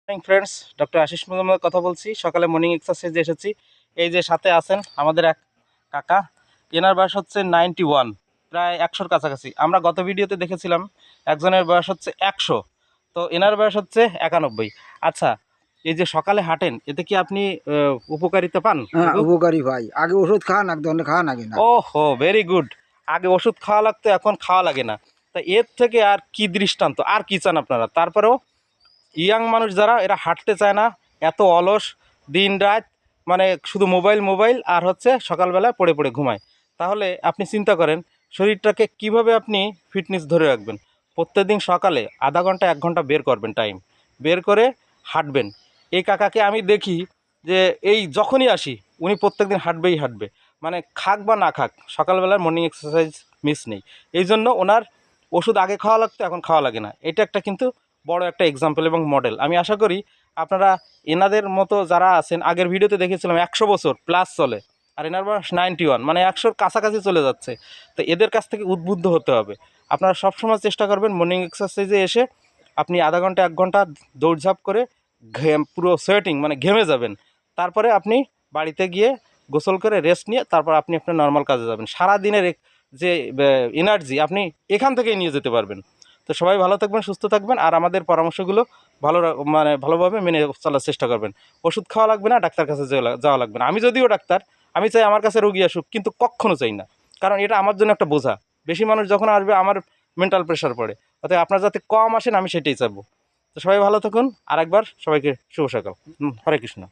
Morning friends, doctor Ashish Mohammad কথা বলছি। সকালে মর্নিং এক্সারসাইজে এসেছি। এই যে সাথে আছেন আমাদের এক কাকা, এনার বয়স হচ্ছে 91, প্রায় 100-র কাছাকাছি। আমরা গত ভিডিওতে দেখেছিলাম একজনের বয়স হচ্ছে 100, তো এনার বয়স হচ্ছে 91। আচ্ছা, এই যে সকালে হাঁটেন, এতে কি আপনি উপকারিতা পান? হ্যাঁ, উপকারী ভাই। আগে ওষুধ খাওয়ান, এক ধরনের খাওয়ান আগে না। ওহো, ভেরি গুড। আগে ওষুধ খাওয়া লাগতো, এখন খাওয়া লাগে না। তা এর থেকে আর কি দৃষ্টান্ত, আর কি চান আপনারা? তারপরেও ইয়াং মানুষ যারা, এরা হাঁটতে চায় না, এত অলস, দিন রাত মানে শুধু মোবাইল মোবাইল, আর হচ্ছে সকালবেলা পড়ে পড়ে ঘুমায়। তাহলে আপনি চিন্তা করেন শরীরটাকে কিভাবে আপনি ফিটনেস ধরে রাখবেন। প্রত্যেকদিন সকালে আধা ঘন্টা 1 ঘন্টা বের করবেন, টাইম বের করে হাঁটবেন। এই কাকাকে আমি দেখি যে এই যখনই আসি উনি প্রত্যেকদিন হাঁটবেই হাঁটবে, মানে খাক বা না খাক সকালবেলার মর্নিং এক্সারসাইজ মিস নেই। এই জন্য ওনার ওষুধ আগে খাওয়া লাগতো, এখন খাওয়া লাগে না। এটা একটা কিন্তু বড় একটা এক্সাম্পল এবং মডেল। আমি আশা করি আপনারা এনাদের মতো যারা আছেন, আগের ভিডিওতে দেখেছিলাম 100 বছর প্লাস চলে, আর এনার বয়স 91, মানে 100-র কাছাকাছি চলে যাচ্ছে। তো এদের কাছ থেকে উদ্বুদ্ধ হতে হবে। আপনারা সবসময় চেষ্টা করবেন মর্নিং এক্সারসাইজে এসে আপনি আধা ঘন্টা 1 ঘন্টা দৌড়ঝাঁপ করে পুরো সোয়েটিং মানে ঘেমে যাবেন। তারপরে আপনি বাড়িতে গিয়ে গোসল করে রেস্ট নিয়ে তারপর আপনি আপনার নর্মাল কাজে যাবেন। সারাদিনের যে এনার্জি আপনি এখান থেকেই নিয়ে যেতে পারবেন। তো সবাই ভালো থাকবেন, সুস্থ থাকবেন, আর আমাদের পরামর্শগুলো মানে ভালোভাবে মেনে চলার চেষ্টা করবেন। ওষুধ খাওয়া লাগবে না, ডাক্তার কাছে যাওয়া লাগবে না। আমি যদিও ডাক্তার, আমি চাই আমার কাছে রোগী আসুক, কিন্তু কখনো চাই না, কারণ এটা আমার জন্য একটা বোঝা। বেশি মানুষ যখন আসবে আমার মেন্টাল প্রেশার পড়ে। অতএব আপনার যাতে কম আসেন আমি সেটাই চাইবো। তো সবাই ভালো থাকুন। আর একবার সবাইকে শুভ সকাল। হরে কৃষ্ণ।